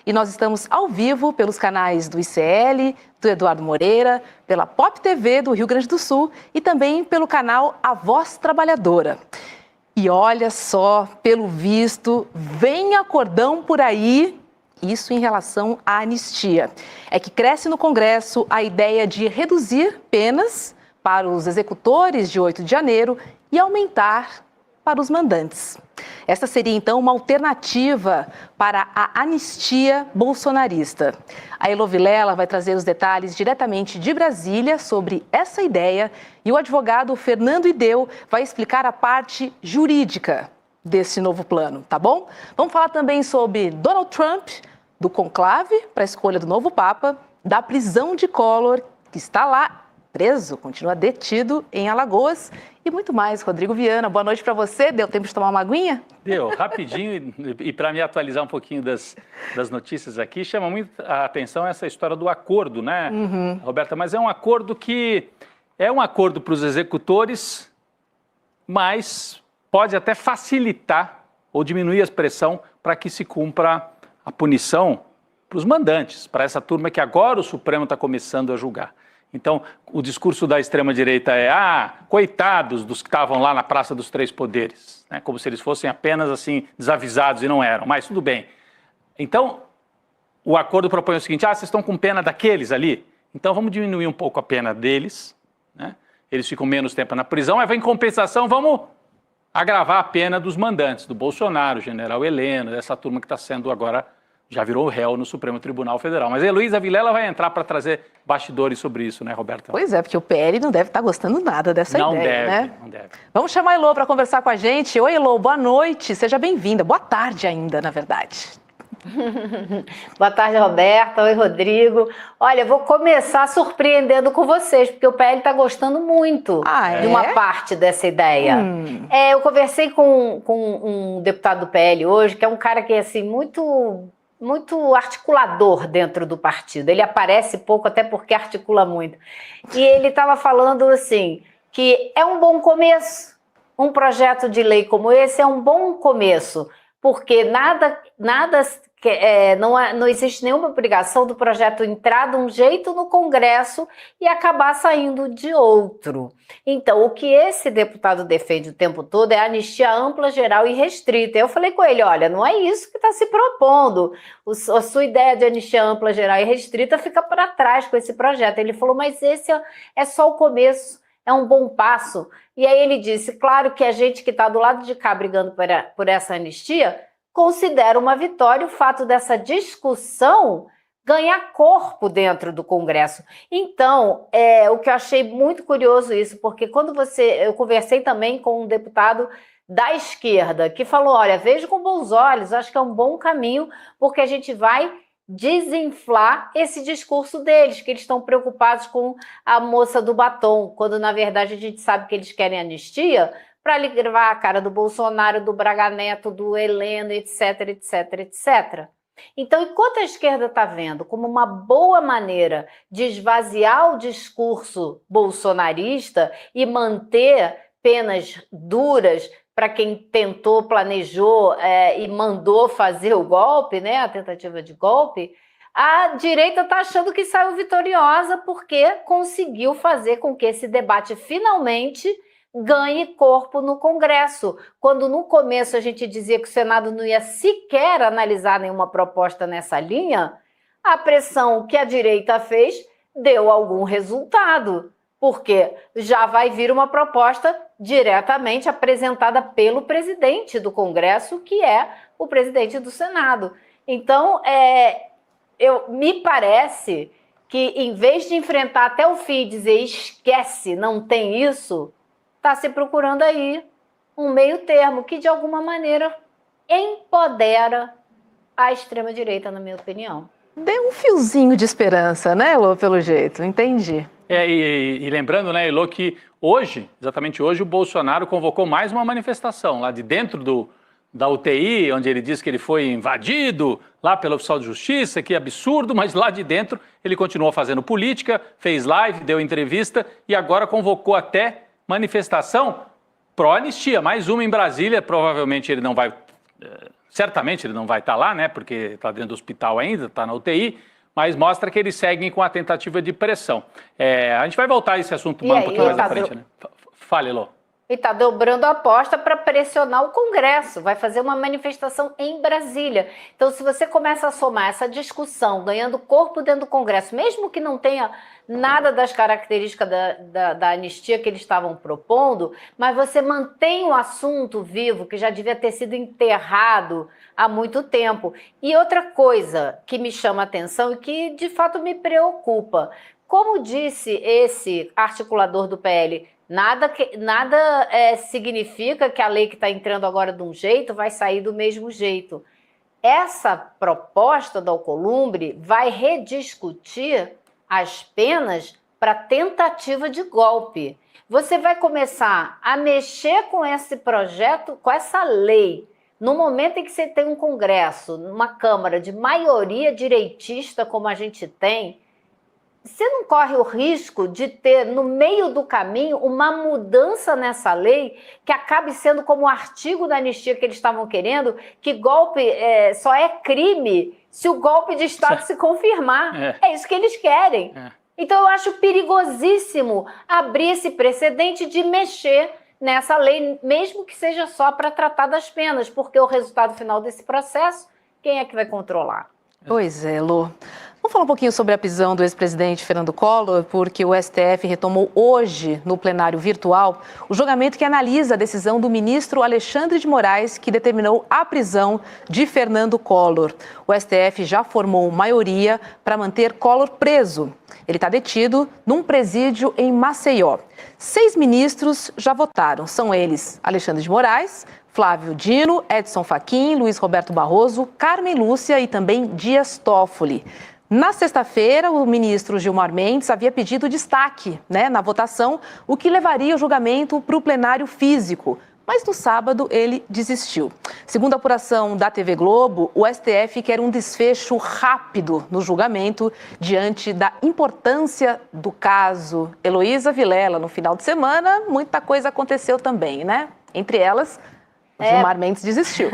E nós estamos ao vivo pelos canais do ICL, do Eduardo Moreira, pela Pop TV do Rio Grande do Sul e também pelo canal A Voz Trabalhadora. E olha só, pelo visto, vem acordão por aí, isso em relação à anistia. É que cresce no Congresso a ideia de reduzir penas para os executores de 8 de janeiro e aumentar para os mandantes. Essa seria, então, uma alternativa para a anistia bolsonarista. A Elô Vilela vai trazer os detalhes diretamente de Brasília sobre essa ideia e o advogado Fernando Ideu vai explicar a parte jurídica desse novo plano, tá bom? Vamos falar também sobre Donald Trump, do conclave para a escolha do novo Papa, da prisão de Collor, que está lá preso, continua detido em Alagoas, e muito mais. Rodrigo Viana, boa noite para você. Deu tempo de tomar uma aguinha? Deu, rapidinho, e para me atualizar um pouquinho das notícias aqui, chama muito a atenção essa história do acordo, né, Roberta? Mas é um acordo que é um acordo para os executores, mas pode até facilitar ou diminuir a pressão para que se cumpra a punição para os mandantes, para essa turma que agora o Supremo está começando a julgar. Então, o discurso da extrema-direita é, coitados dos que estavam lá na Praça dos Três Poderes, né? Como se eles fossem apenas, assim, desavisados e não eram, mas tudo bem. Então, o acordo propõe o seguinte, vocês estão com pena daqueles ali? Então, vamos diminuir um pouco a pena deles, né? Eles ficam menos tempo na prisão, mas em compensação, vamos agravar a pena dos mandantes, do Bolsonaro, general Heleno, dessa turma que está sendo agora, já virou réu no Supremo Tribunal Federal. Mas a Heloísa Vilela vai entrar para trazer bastidores sobre isso, né, Roberta? Pois é, porque o PL não deve estar gostando nada dessa ideia, né? Não deve. Vamos chamar a Elô para conversar com a gente. Oi, Elô, boa noite, seja bem-vinda. Boa tarde ainda, na verdade. Boa tarde, Roberta. Oi, Rodrigo. Olha, eu vou começar surpreendendo com vocês, porque o PL está gostando muito de uma parte dessa ideia. Eu conversei com um deputado do PL hoje, que é um cara que é assim, muito articulador dentro do partido. Ele aparece pouco, até porque articula muito. E ele estava falando assim, que é um bom começo. Um projeto de lei como esse é um bom começo, porque não existe nenhuma obrigação do projeto entrar de um jeito no Congresso e acabar saindo de outro. Então, o que esse deputado defende o tempo todo é anistia ampla, geral e restrita. Eu falei com ele, olha, não é isso que está se propondo. A sua ideia de anistia ampla, geral e restrita fica para trás com esse projeto. Ele falou, mas esse é só o começo, é um bom passo. E aí ele disse, claro que a gente que está do lado de cá brigando por essa anistia considera uma vitória o fato dessa discussão ganhar corpo dentro do Congresso. Então, o que eu achei muito curioso isso, porque eu conversei também com um deputado da esquerda, que falou, olha, vejo com bons olhos, acho que é um bom caminho, porque a gente vai desinflar esse discurso deles, que eles estão preocupados com a moça do batom, quando na verdade a gente sabe que eles querem anistia, para levar a cara do Bolsonaro, do Braga Neto, do Heleno, etc, etc, etc. Então, enquanto a esquerda está vendo como uma boa maneira de esvaziar o discurso bolsonarista e manter penas duras para quem tentou, planejou e mandou fazer o golpe, né, a tentativa de golpe, a direita está achando que saiu vitoriosa porque conseguiu fazer com que esse debate finalmente ganhe corpo no Congresso. Quando no começo a gente dizia que o Senado não ia sequer analisar nenhuma proposta nessa linha, a pressão que a direita fez deu algum resultado, porque já vai vir uma proposta diretamente apresentada pelo presidente do Congresso, que é o presidente do Senado. Então, me parece que, em vez de enfrentar até o fim e dizer esquece, não tem isso, está se procurando aí um meio termo que, de alguma maneira, empodera a extrema-direita, na minha opinião. Deu um fiozinho de esperança, né, Elô, pelo jeito, entendi. E lembrando, né, Elô, que hoje, exatamente hoje, o Bolsonaro convocou mais uma manifestação lá de dentro da UTI, onde ele disse que ele foi invadido lá pelo oficial de justiça, que absurdo, mas lá de dentro ele continuou fazendo política, fez live, deu entrevista e agora convocou até manifestação pró-anistia, mais uma em Brasília, provavelmente ele não vai certamente ele não vai estar lá, né, porque está dentro do hospital ainda, está na UTI, mas mostra que eles seguem com a tentativa de pressão. A gente vai voltar a esse assunto um pouquinho mais à frente, né? Fale, Elô. E está dobrando a aposta para pressionar o Congresso, vai fazer uma manifestação em Brasília. Então, se você começa a somar essa discussão, ganhando corpo dentro do Congresso, mesmo que não tenha nada das características da anistia que eles estavam propondo, mas você mantém o assunto vivo, que já devia ter sido enterrado há muito tempo. E outra coisa que me chama a atenção e que, de fato, me preocupa, como disse esse articulador do PL, nada significa que a lei que está entrando agora de um jeito vai sair do mesmo jeito. Essa proposta do Alcolumbre vai rediscutir as penas para tentativa de golpe. Você vai começar a mexer com esse projeto, com essa lei, no momento em que você tem um Congresso, uma Câmara de maioria direitista como a gente tem. Você não corre o risco de ter, no meio do caminho, uma mudança nessa lei que acabe sendo como o artigo da anistia que eles estavam querendo, que golpe só é crime se o golpe de Estado se confirmar. É isso que eles querem. Então eu acho perigosíssimo abrir esse precedente de mexer nessa lei, mesmo que seja só para tratar das penas, porque o resultado final desse processo, quem é que vai controlar? Pois é, Lô. Vamos falar um pouquinho sobre a prisão do ex-presidente Fernando Collor, porque o STF retomou hoje, no plenário virtual, o julgamento que analisa a decisão do ministro Alexandre de Moraes, que determinou a prisão de Fernando Collor. O STF já formou maioria para manter Collor preso. Ele está detido num presídio em Maceió. 6 ministros já votaram. São eles Alexandre de Moraes, Flávio Dino, Edson Fachin, Luiz Roberto Barroso, Carmen Lúcia e também Dias Toffoli. Na sexta-feira, o ministro Gilmar Mendes havia pedido destaque, na votação, o que levaria o julgamento para o plenário físico. Mas no sábado ele desistiu. Segundo a apuração da TV Globo, o STF quer um desfecho rápido no julgamento diante da importância do caso. Heloísa Vilela, no final de semana, muita coisa aconteceu também, né? Entre elas, o Gilmar Mendes desistiu.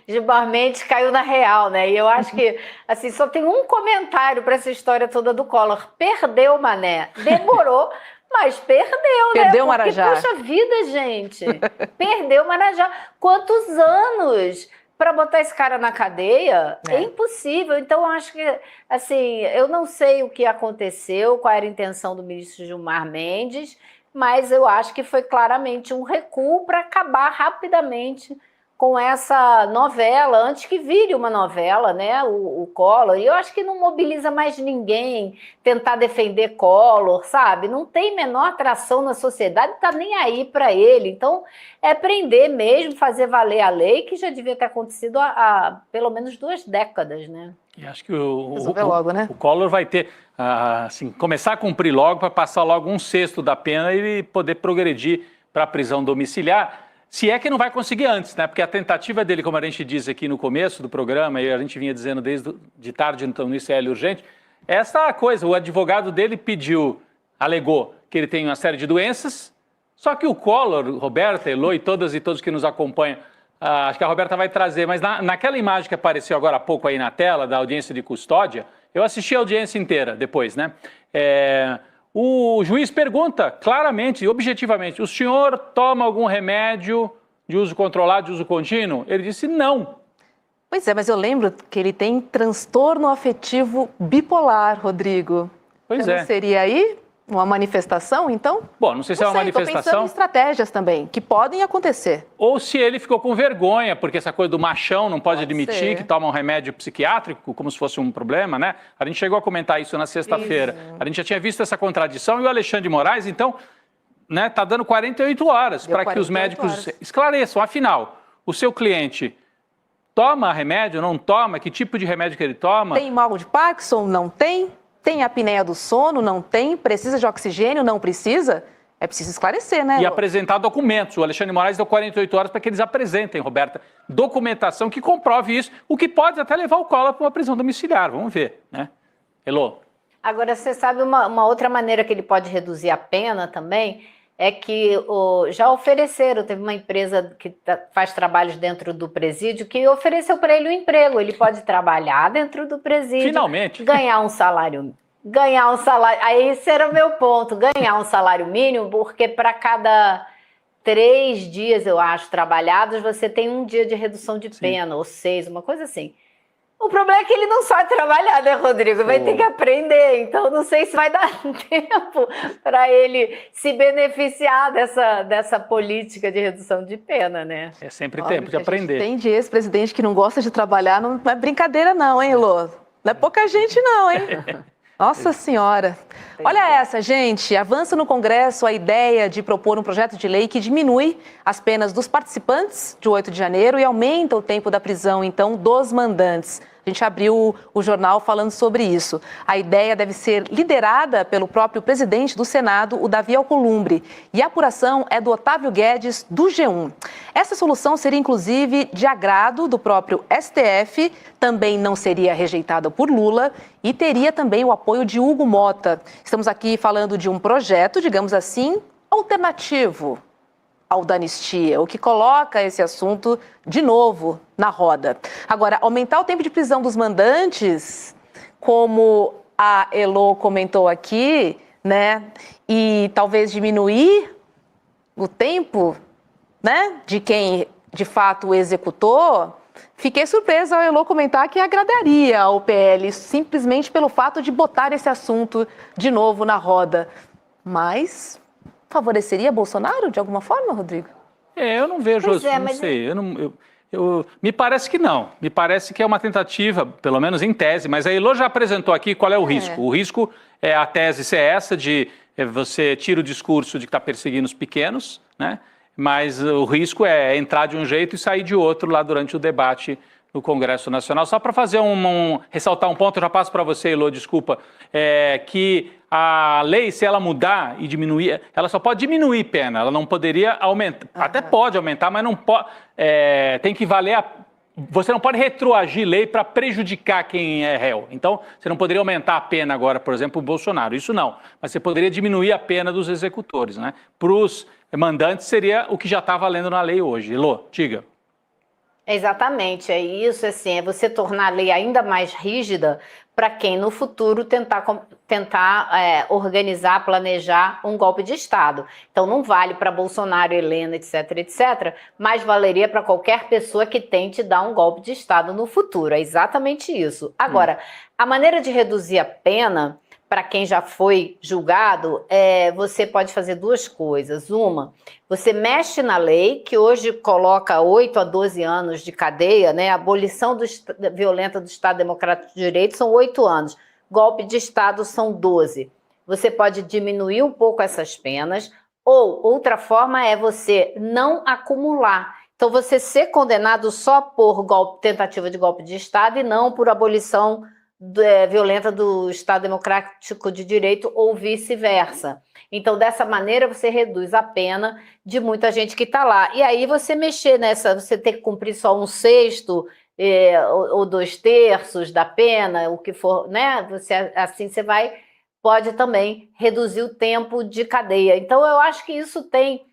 Gilmar Mendes caiu na real, né? E eu acho que, assim, só tem um comentário para essa história toda do Collor. Perdeu, mané. Demorou, mas perdeu, né? Perdeu o Marajá. Poxa vida, gente. Perdeu o Marajá. Quantos anos para botar esse cara na cadeia? É impossível. Então, eu acho que, assim, eu não sei o que aconteceu, qual era a intenção do ministro Gilmar Mendes, mas eu acho que foi claramente um recuo para acabar rapidamente com essa novela, antes que vire uma novela, né, o Collor. E eu acho que não mobiliza mais ninguém tentar defender Collor, sabe? Não tem menor tração na sociedade, tá nem aí para ele. Então, é prender mesmo, fazer valer a lei, que já devia ter acontecido há pelo menos 2 décadas, né? E acho que o Collor vai ter, assim, começar a cumprir logo, para passar logo 1/6 da pena e poder progredir para a prisão domiciliar. Se é que não vai conseguir antes, né? Porque a tentativa dele, como a gente diz aqui no começo do programa, e a gente vinha dizendo desde de tarde, então, no ICL urgente, essa coisa, o advogado dele alegou que ele tem uma série de doenças, só que o Collor, Roberta, Elô e todas e todos que nos acompanham, acho que a Roberta vai trazer, mas naquela imagem que apareceu agora há pouco aí na tela, da audiência de custódia, eu assisti a audiência inteira depois, né? O juiz pergunta claramente e objetivamente: o senhor toma algum remédio de uso controlado, de uso contínuo? Ele disse não. Pois é, mas eu lembro que ele tem transtorno afetivo bipolar, Rodrigo. Pois Não seria aí uma manifestação, então? Bom, não sei se é uma manifestação. Estou pensando em estratégias também, que podem acontecer. Ou se ele ficou com vergonha, porque essa coisa do machão não pode admitir que toma um remédio psiquiátrico, como se fosse um problema, né? A gente chegou a comentar isso na sexta-feira. A gente já tinha visto essa contradição e o Alexandre de Moraes, então, né, tá dando 48 horas para que os médicos esclareçam. Afinal, o seu cliente toma remédio, não toma? Que tipo de remédio que ele toma? Tem mal de Parkinson? Não tem? Tem apneia do sono? Não tem? Precisa de oxigênio? Não precisa? É preciso esclarecer, né? E apresentar documentos. O Alexandre de Moraes deu 48 horas para que eles apresentem, Roberta, documentação que comprove isso, o que pode até levar o Collor para uma prisão domiciliar. Vamos ver, né? Elô? Agora, você sabe uma outra maneira que ele pode reduzir a pena também? é que já ofereceram, teve uma empresa que faz trabalhos dentro do presídio que ofereceu para ele um emprego. Ele pode trabalhar dentro do presídio, Finalmente. ganhar um salário. Aí esse era o meu ponto, ganhar um salário mínimo, porque para cada 3 dias, eu acho, trabalhados, você tem 1 dia de redução de pena, ou 6, uma coisa assim. O problema é que ele não sabe trabalhar, né, Rodrigo? Vai ter que aprender, então não sei se vai dar tempo para ele se beneficiar dessa política de redução de pena, né? É sempre tempo de aprender. Tem de ex-presidente que não gosta de trabalhar, não é brincadeira não, hein, Elô? Não é pouca gente não, hein? Nossa Senhora. Olha essa, gente. Avança no Congresso a ideia de propor um projeto de lei que diminui as penas dos participantes de 8 de janeiro e aumenta o tempo da prisão, então, dos mandantes. A gente abriu o jornal falando sobre isso. A ideia deve ser liderada pelo próprio presidente do Senado, o Davi Alcolumbre. E a apuração é do Otávio Guedes, do G1. Essa solução seria, inclusive, de agrado do próprio STF, também não seria rejeitada por Lula e teria também o apoio de Hugo Mota. Estamos aqui falando de um projeto, digamos assim, alternativo ao da anistia, o que coloca esse assunto de novo na roda. Agora, aumentar o tempo de prisão dos mandantes, como a Elô comentou aqui, né, e talvez diminuir o tempo, né, de quem de fato executou, fiquei surpresa ao Elô comentar que agradaria ao PL, simplesmente pelo fato de botar esse assunto de novo na roda. Mas favoreceria Bolsonaro de alguma forma, Rodrigo? Eu não vejo, não sei, me parece que não. Me parece que é uma tentativa, pelo menos em tese, mas a Elô já apresentou aqui qual é o risco. O risco é a tese ser essa de você tira o discurso de que está perseguindo os pequenos, né? Mas o risco é entrar de um jeito e sair de outro lá durante o debate no Congresso Nacional. Só para fazer ressaltar um ponto, eu já passo para você, Elô, desculpa, que a lei, se ela mudar e diminuir, ela só pode diminuir pena, ela não poderia aumentar, até pode aumentar, mas não pode, tem que valer você não pode retroagir lei para prejudicar quem é réu. Então, você não poderia aumentar a pena agora, por exemplo, o Bolsonaro, isso não, mas você poderia diminuir a pena dos executores, né? Para os mandantes seria o que já está valendo na lei hoje. Elô, diga. Exatamente, é isso, assim, é você tornar a lei ainda mais rígida para quem no futuro tentar organizar, planejar um golpe de Estado. Então não vale para Bolsonaro, Helena, etc, etc, mas valeria para qualquer pessoa que tente dar um golpe de Estado no futuro, é exatamente isso. Agora, a maneira de reduzir a pena para quem já foi julgado, você pode fazer 2 coisas. Uma, você mexe na lei, que hoje coloca 8 a 12 anos de cadeia, né? A abolição violenta do Estado Democrático de Direito são 8 anos. Golpe de Estado são 12. Você pode diminuir um pouco essas penas, ou outra forma é você não acumular. Então, você ser condenado só por tentativa de golpe de Estado e não por abolição violenta do Estado Democrático de Direito ou vice-versa. Então, dessa maneira, você reduz a pena de muita gente que está lá. E aí, você mexer você ter que cumprir só 1/6 ou 2/3 da pena, o que for, né? Assim você pode também reduzir o tempo de cadeia. Então, eu acho que isso tem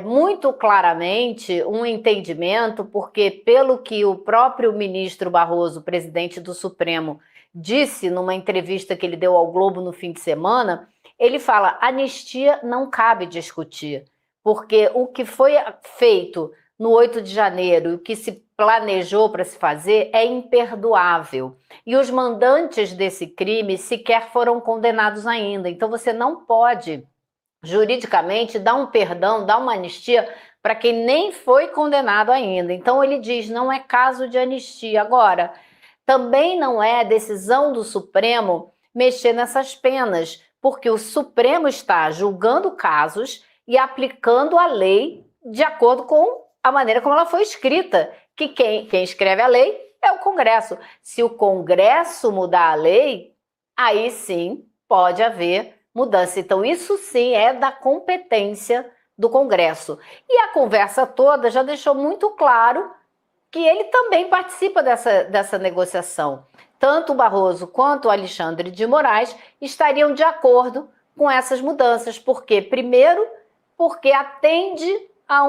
muito claramente um entendimento, porque pelo que o próprio ministro Barroso, presidente do Supremo, disse numa entrevista que ele deu ao Globo no fim de semana, ele fala: anistia não cabe discutir, porque o que foi feito no 8 de janeiro e o que se planejou para se fazer é imperdoável. E os mandantes desse crime sequer foram condenados ainda. Então você não pode juridicamente dar um perdão, dar uma anistia para quem nem foi condenado ainda. Então ele diz, não é caso de anistia. Agora, também não é decisão do Supremo mexer nessas penas, porque o Supremo está julgando casos e aplicando a lei de acordo com a maneira como ela foi escrita, que quem escreve a lei é o Congresso. Se o Congresso mudar a lei, aí sim pode haver mudança. Então, isso sim é da competência do Congresso. E a conversa toda já deixou muito claro que ele também participa dessa negociação. Tanto o Barroso quanto o Alexandre de Moraes estariam de acordo com essas mudanças. Por quê? Primeiro, porque atende a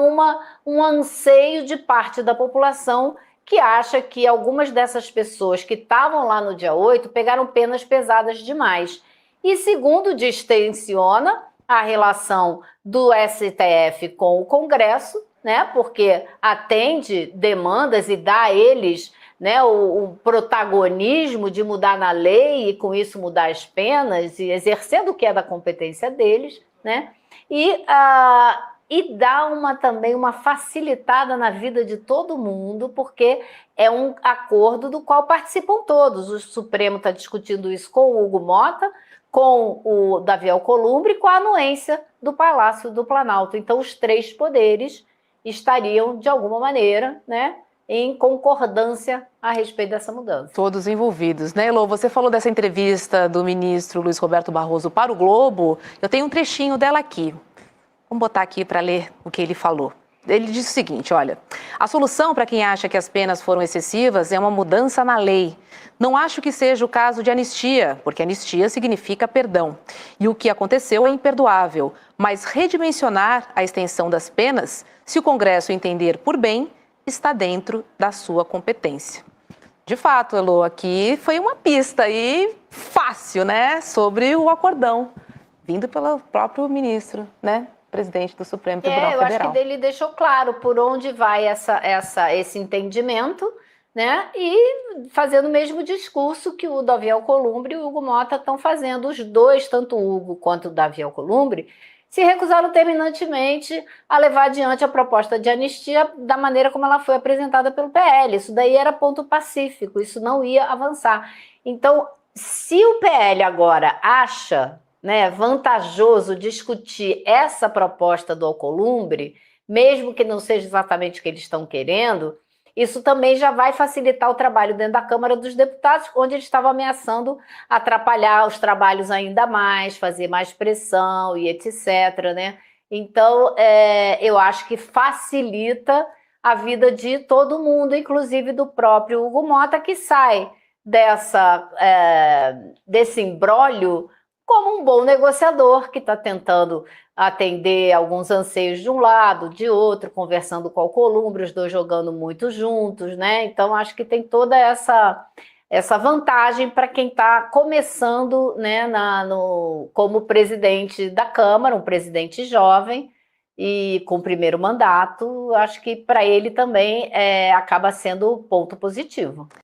um anseio de parte da população que acha que algumas dessas pessoas que estavam lá no dia 8 pegaram penas pesadas demais. E segundo, distensiona a relação do STF com o Congresso, né, porque atende demandas e dá a eles, né, o protagonismo de mudar na lei e com isso mudar as penas e exercendo o que é da competência deles, né, e dá também uma facilitada na vida de todo mundo, porque é um acordo do qual participam todos. O Supremo está discutindo isso com o Hugo Mota, com o Davi Alcolumbre e com a anuência do Palácio do Planalto. Então, os três poderes estariam, de alguma maneira, né, em concordância a respeito dessa mudança. Todos envolvidos, né, Elô? Você falou dessa entrevista do ministro Luiz Roberto Barroso para o Globo. Eu tenho um trechinho dela aqui. Vamos botar aqui para ler o que ele falou. Ele disse o seguinte, olha, a solução para quem acha que as penas foram excessivas é uma mudança na lei. Não acho que seja o caso de anistia, porque anistia significa perdão. E o que aconteceu é imperdoável, mas redimensionar a extensão das penas, se o Congresso entender por bem, está dentro da sua competência. De fato, Elô, aqui foi uma pista aí fácil, né, sobre o acordão, vindo pelo próprio ministro, né? Presidente do Supremo Tribunal Federal. Eu acho que ele deixou claro por onde vai esse entendimento, né? E fazendo o mesmo discurso que o Davi Alcolumbre e o Hugo Mota estão fazendo. Os dois, tanto o Hugo quanto o Davi Alcolumbre, se recusaram terminantemente a levar adiante a proposta de anistia da maneira como ela foi apresentada pelo PL. Isso daí era ponto pacífico, isso não ia avançar. Então, se o PL agora acha, né, vantajoso discutir essa proposta do Alcolumbre, mesmo que não seja exatamente o que eles estão querendo, isso também já vai facilitar o trabalho dentro da Câmara dos Deputados, onde eles estavam ameaçando atrapalhar os trabalhos ainda mais, fazer mais pressão e etc., né? Então, eu acho que facilita a vida de todo mundo, inclusive do próprio Hugo Mota, que sai desse imbróglio como um bom negociador que está tentando atender alguns anseios de um lado, de outro, conversando com o Alcolumbre, os dois jogando muito juntos, né? Então, acho que tem toda essa vantagem para quem está começando, né, como presidente da Câmara, um presidente jovem e com o primeiro mandato. Acho que para ele também acaba sendo ponto positivo.